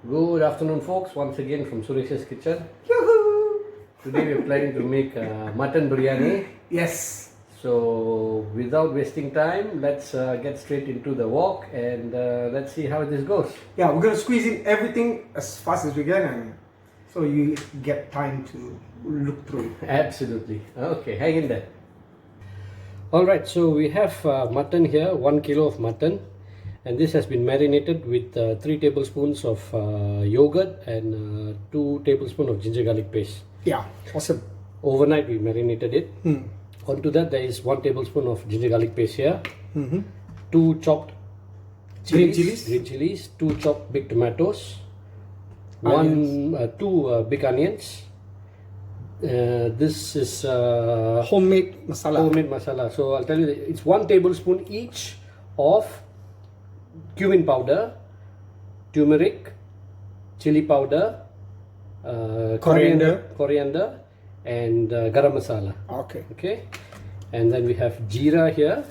Good afternoon, folks. Once again from Suresh's kitchen. Yoo-hoo! Today we're planning to make mutton biryani. Yes. So, without wasting time, let's get straight into the wok and let's see how this goes. Yeah, we're gonna squeeze in everything as fast as we can, and so you get time to look through it. Absolutely. Okay, hang in there. All right. So we have mutton here, 1 kilo of mutton, and this has been marinated with 3 tablespoons of yogurt and 2 tablespoons of ginger garlic paste. Yeah, awesome. Overnight we marinated it. Onto that there is 1 tablespoon of ginger garlic paste here, 2 chopped Green chilies, chilies. 2 chopped big tomatoes, Onions. 2 big onions. This is Homemade masala. homemade masala. So I'll tell you, it's 1 tablespoon each of cumin powder, turmeric, chili powder, coriander, and garam masala. Okay. Okay, and then we have jeera here,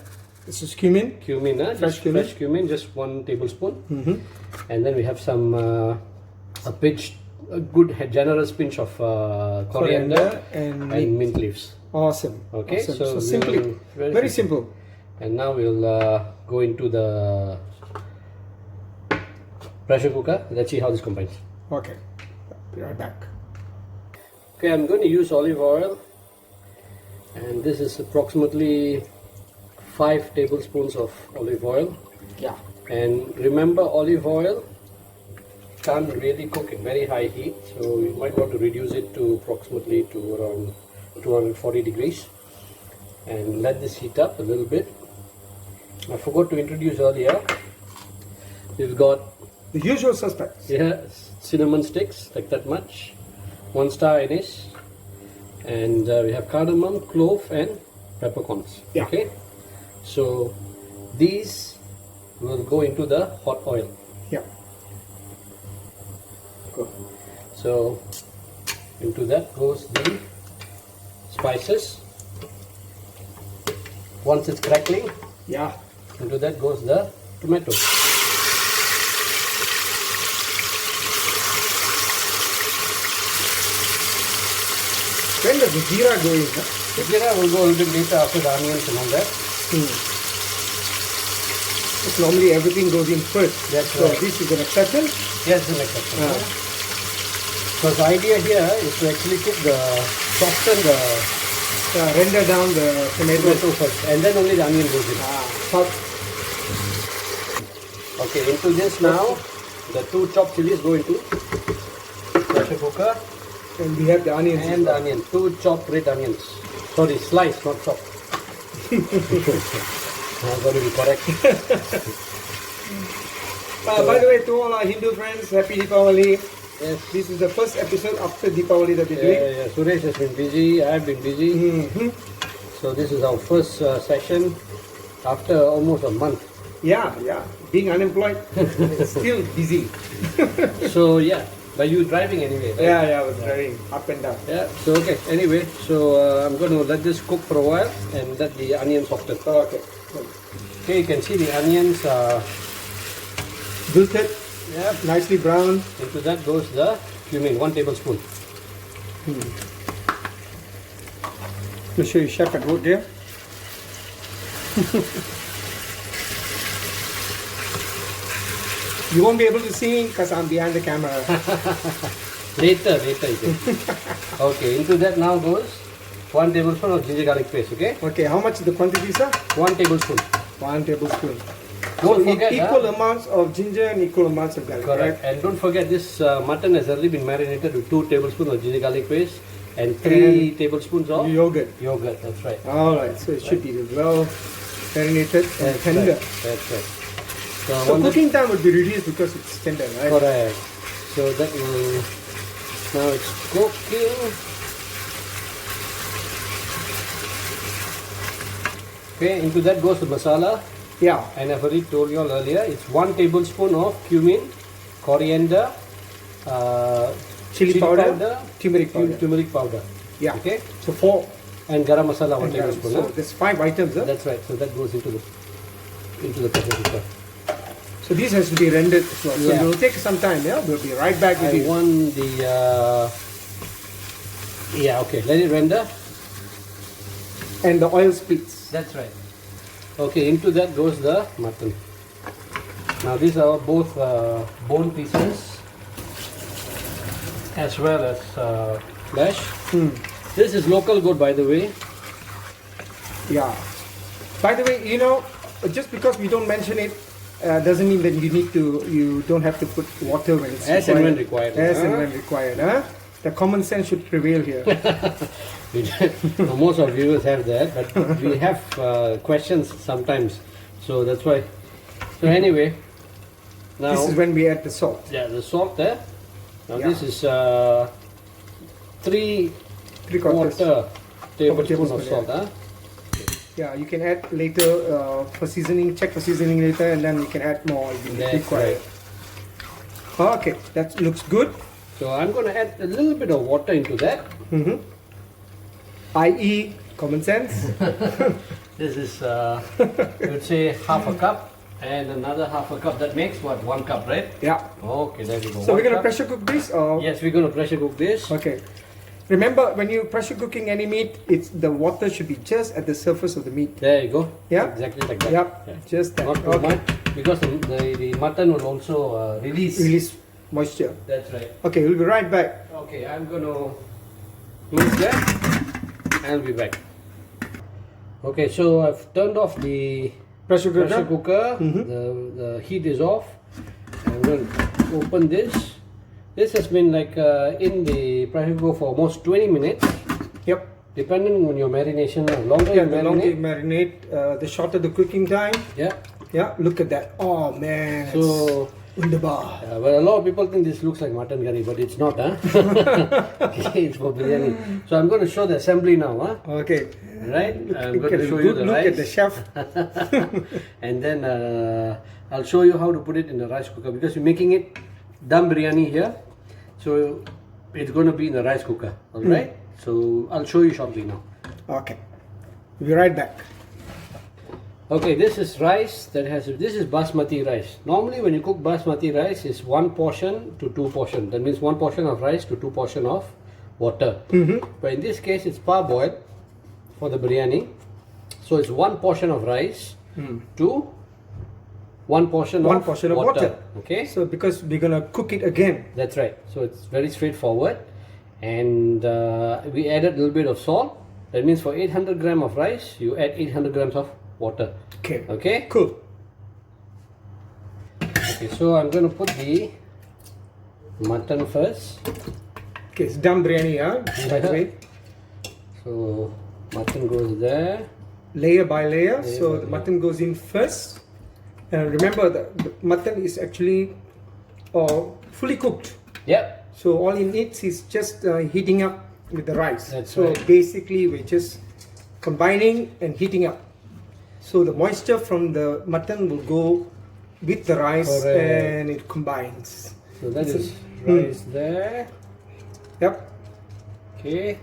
This is cumin. fresh cumin, just 1 tablespoon, and then we have some a good generous pinch of coriander and mint leaves. Awesome. Okay, Awesome. so simply, we'll- very simple. And now we'll go into the pressure cooker. Let's see how this combines. Okay. Be right back. Okay, I'm going to use olive oil, and this is approximately 5 tablespoons of olive oil. Yeah. And remember, olive oil can't really cook at very high heat, so you might want to reduce it to approximately to around 240 degrees, and let this heat up a little bit. I forgot to introduce earlier, we've got The usual suspects. here cinnamon sticks, like that much, 1 star anise, and we have cardamom, clove, and peppercorns. Yeah. Okay, so these will go into the hot oil. Yeah. Go. So into that goes the spices. Once it's crackling, Yeah. into that goes the tomato. When does the jeera go in? Huh? The jeera will go a little bit later after the onions and all that. Because normally everything goes in first. That's so right. this is an exception. Yes, the next section. Ah. Because the idea here is to actually soften the Render down the tomato. tomato first, and then only the onion goes in. Salt. Okay, into this now, the 2 chopped chilies go into pressure cooker, And we have the onions. and the onion, 2 chopped red onions. Sorry, sliced, not chopped. I'm going to be correct. By the way, to all our Hindu friends, happy Deepavali. Yes. This is the first episode after Deepavali that we're doing. Yeah. Suresh has been busy, I've been busy. So this is our first session after almost a month. Yeah. Being unemployed, it's still busy. So yeah, but you driving anyway, right? Yeah, I was driving up and down. Yeah, so okay, anyway, so I'm going to let this cook for a while and let the onions soften. Okay. Okay, you can see the onions are, Wilted, yeah, nicely browned. into that goes the cumin, 1 tablespoon. To show you chef at work there. You won't be able to see me because I'm behind the camera. Later you can. Okay, into that now goes 1 tablespoon of ginger garlic paste, okay? Okay, how much is the quantity, sir? 1 tablespoon. 1 tablespoon. Don't forget, equal amounts of ginger and equal amounts of garlic. correct. And don't forget, this mutton has already been marinated with 2 tablespoons of ginger garlic paste and 3 tablespoons of Yogurt. yogurt, that's right. Alright, so it should be well marinated and tender. Right. That's right. So cooking time would be reduced because it's tender, right? Correct. So that will, now it's cooking. Okay, into that goes the masala. Yeah. And I've already told you all earlier, it's 1 tablespoon of cumin, coriander, Chili powder, turmeric powder. turmeric powder. Yeah. Okay, So 4. and garam masala 1 And garam. tablespoon. So huh? there's 5 items, huh? That's right. So that goes into the pressure cooker. So this has to be rendered as well. So Yeah. it will take some time. Yeah, we'll be right back with I you. want the yeah, okay, let it render. And the oil splits. That's right. Okay, into that goes the mutton. Now these are both bone pieces as well as flesh. This is local goat, by the way. Yeah. By the way, you know, just because we don't mention it doesn't mean that you don't have to put water when it's As and when required. As and when required. Huh? The common sense should prevail here. No, most of viewers have that, but we have questions sometimes, so that's why. So anyway, now This is when we add the salt. yeah, the salt there. Now Yeah. this is 3 3/4 tablespoons of tablespoon, salt. Huh? Yeah, you can add later for seasoning. Check for seasoning later, and then you can add more if you That's require. right. Okay, that looks good. So I'm going to add a little bit of water into that. I.e., common sense. This is, I would say, half a cup and another half a cup. That makes what, 1 cup, right? Yeah. Okay, there we go. So we're 1 gonna cup. pressure cook this, or Yes, we're going to pressure cook this. okay. Remember, when you pressure cooking any meat, it's the water should be just at the surface of the meat. There you go. Yeah. Exactly like that. Yep. Yeah. Just that. Not too much, because the mutton will also release. Release moisture. That's right. Okay, we'll be right back. Okay, I'm going to close that. I'll be back. Okay, so I've turned off the Pressure pressure cooker. cooker. The heat is off. I'm going to open this. This has been like in the pressure cooker for almost 20 minutes. Yep. Depending on your marination, the longer Yeah, you the longer you marinate. marinate, the shorter the cooking time. Yeah. Yeah, look at that. Oh man. So, Wunderbar. but a lot of people think this looks like mutton curry, but it's not, huh? Okay, it's for biryani. So I'm going to show the assembly now, huh? Okay. Right? I'm Look going at to a show you good the look rice. at the chef. And then I'll show you how to put it in the rice cooker, because we're making it dum biryani here. So it's going to be in the rice cooker, alright? So I'll show you shortly now. Okay. We'll be right back. Okay, this is rice this is basmati rice. Normally when you cook basmati rice, it's 1 portion to 2 portion. That means 1 portion of rice to 2 portion of water. But in this case, it's parboiled for the biryani. So it's 1 portion of rice to 1 portion One of portion of water. Okay, So because we're gonna cook it again. that's right. So it's very straightforward. And we added a little bit of salt. That means for 800 gram of rice, you add 800 grams of water. Okay. Okay. Cool. Okay, so I'm going to put the mutton first. Okay, it's dum biryani, huh? By the way, So mutton goes there. layer by layer. Layer So by the layer. mutton goes in first. And remember, the mutton is actually fully cooked. Yep. So all it needs is just heating up with the rice. That's so right. basically, we're just combining and heating up. So the moisture from the mutton will go with the rice. Correct. And it combines. So that So- is rice there. Yep. Okay.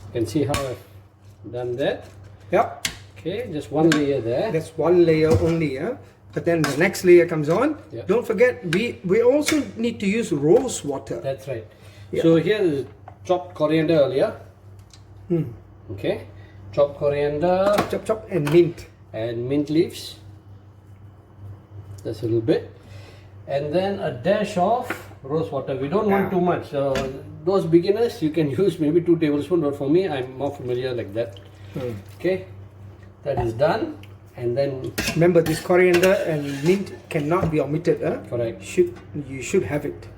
You can see how I've done that. Yep. Okay, just 1 layer there. That's one layer only, yeah. But then the next layer comes on. Yeah. Don't forget, we also need to use rose water. That's right. Yeah. So here is chopped coriander earlier. Okay. Chopped coriander Chop chop and mint. and mint leaves. Just a little bit. And then a dash of rose water. We don't want Yeah. too much. Those beginners, you can use maybe 2 tablespoons, but for me, I'm more familiar like that. Okay. That is done. And then, Remember, this coriander and mint cannot be omitted. Huh? correct. You should have it.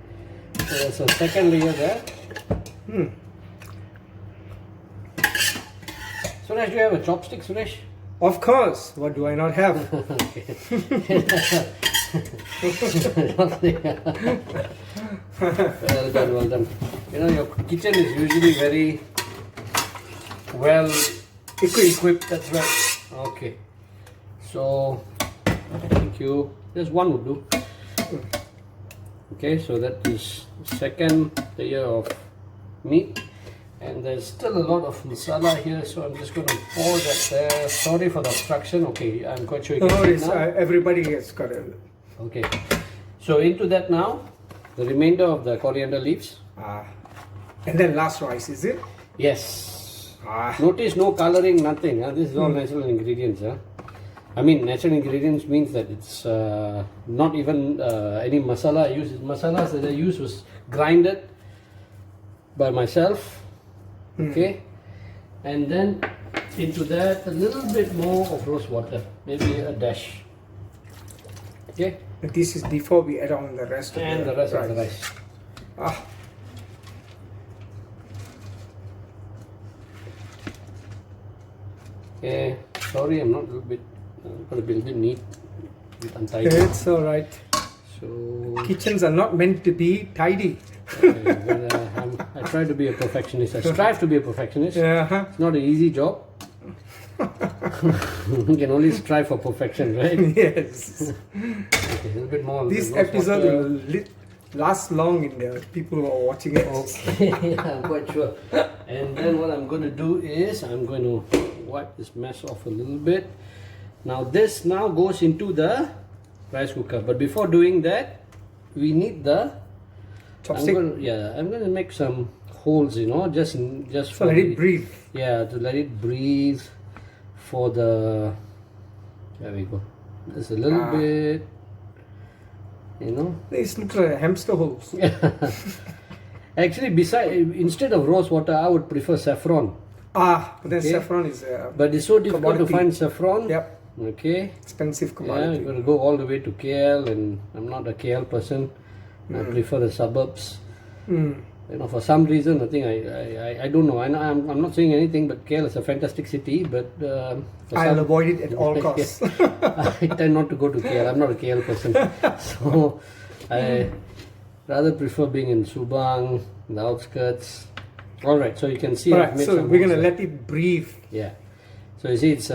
So there's a second layer there. Suresh, do you have a chopstick, Suresh? Of course. What do I not have? Well done, well done. You know, your kitchen is usually very well equipped. That's right. Okay. So, thank you. Just one would do. Okay, so that is second layer of meat. And there's still a lot of masala here, so I'm just going to pour that there. Sorry for the obstruction. Okay, I'm quite sure you can see now. Everybody has got it. Okay, so into that now, the remainder of the coriander leaves. And then last rice, is it? Yes. Notice no coloring, nothing. This is all natural ingredients. I mean, natural ingredients means that it's not even any masala I use. Masalas that I use was grinded by myself. Okay, and then into that a little bit more of rose water, maybe a dash. Okay, and this is before we add on the rest and of the rest of the rice. Okay, sorry, I'm not a little bit, got a little bit neat, a bit untidy. It's all right. So kitchens are not meant to be tidy. I try to be a perfectionist. I strive to be a perfectionist. It's not an easy job. You can only strive for perfection, right? Yes. Okay, a little bit more. This episode will last long in the people who are watching it. Okay, I'm quite sure. And then what I'm going to do is I'm going to wipe this mess off a little bit. Now this now goes into the rice cooker. But before doing that, we need the chopstick. I'm going to make some holes, you know, just so let it breathe. Yeah, to let it breathe for the. There we go. Just a little bit. You know, these look like hamster holes. Actually, instead of rose water, I would prefer saffron. But then saffron is. But it's so difficult to find saffron. Yep. Okay. Expensive commodity. Yeah, you got to go all the way to KL, and I'm not a KL person. I prefer the suburbs. You know, for some reason, I think I don't know. I'm not saying anything, but KL is a fantastic city. But I'll avoid it at all costs. I tend not to go to KL. I'm not a KL person, so I rather prefer being in Subang, the outskirts. All right, so you can see. All right, so we're gonna let it breathe. Yeah. So you see, it's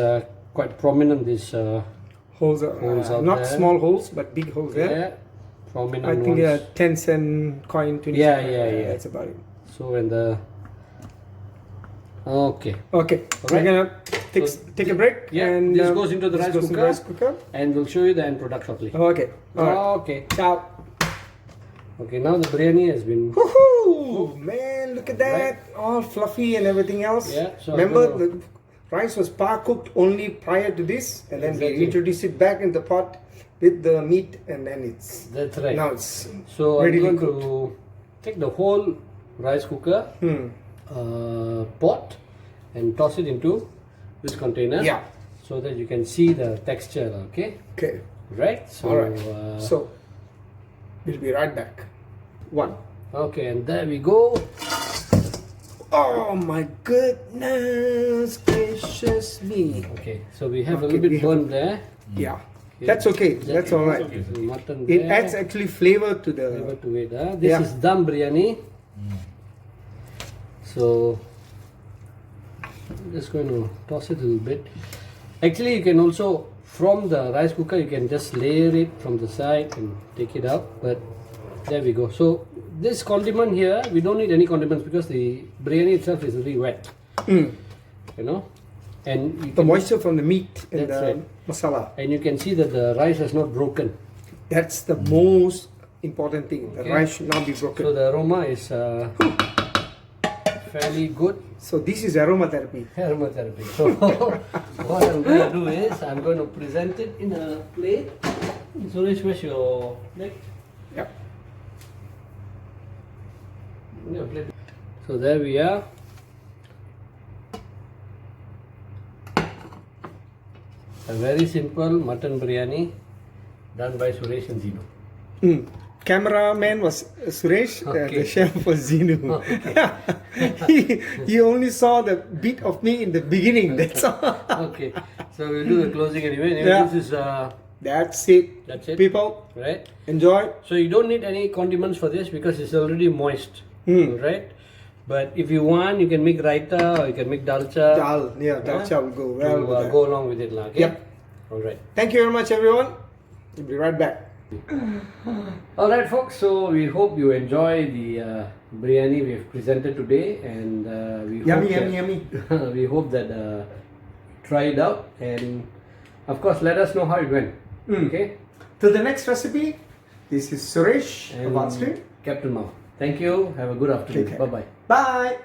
quite prominent. These holes out not there. small holes, but big holes there. Yeah. Prominent I think ones. 10-cent coin, 20 Yeah, cent. yeah. That's about it. So when the okay, we're gonna take a break. Yeah, and this goes into the rice cooker, and we'll show you the end product shortly. Okay. All right. Okay. Ciao. Okay, now the biryani has been. Woohoo! Man, look at that! Right. All fluffy and everything else. Yeah. So remember, the rice was par cooked only prior to this, and then we introduced it back in the pot with the meat, and then it's. That's right. Now it's so ready I'm to going to take the whole rice cooker pot and toss it into this container. Yeah. So that you can see the texture. Okay. Okay. Right. So. All right. So we'll be right back. Okay, and there we go. Oh my goodness gracious me. Okay, so we have a little bit burnt there. Yeah. That's okay. That's all right. Okay. So mutton It there. adds actually flavor to the. Flavor to it. This is dum biryani. So I'm just going to toss it a little bit. Actually, you can also from the rice cooker you can just layer it from the side and take it out. But there we go. So this condiment here, we don't need any condiments because the biryani itself is really wet. You know, and you The moisture from the meat and That's the right. masala. and you can see that the rice has not broken. That's the most important thing. The Okay. rice should not be broken. So the aroma is fairly good. So this is aromatherapy. Aromatherapy. So what I'm going to do is I'm going to present it in a plate. Suresh, where's your plate? Yeah. Your plate. So there we are. A very simple mutton biryani done by Suresh and Zino. Cameraman was Suresh, Okay. the chef was Zinu. he only saw the bit of me in the beginning, that's all. Okay, so we'll do the closing anyway. Yeah. This is That's it. that's it. People, Right. enjoy. So you don't need any condiments for this because it's already moist, right? But if you want, you can make raita or you can make dalcha. Dalcha will go well to with that. go along with it, okay? Yep. All right. Thank you very much, everyone. We'll be right back. Alright folks, so we hope you enjoy the biryani we've presented today, and we Yummy. we hope that try it out, and of course let us know how it went. Okay, To the next recipe, this is Suresh and of Artstream. Captain Mao. Thank you. Have a good afternoon. Take Bye care. bye. Bye.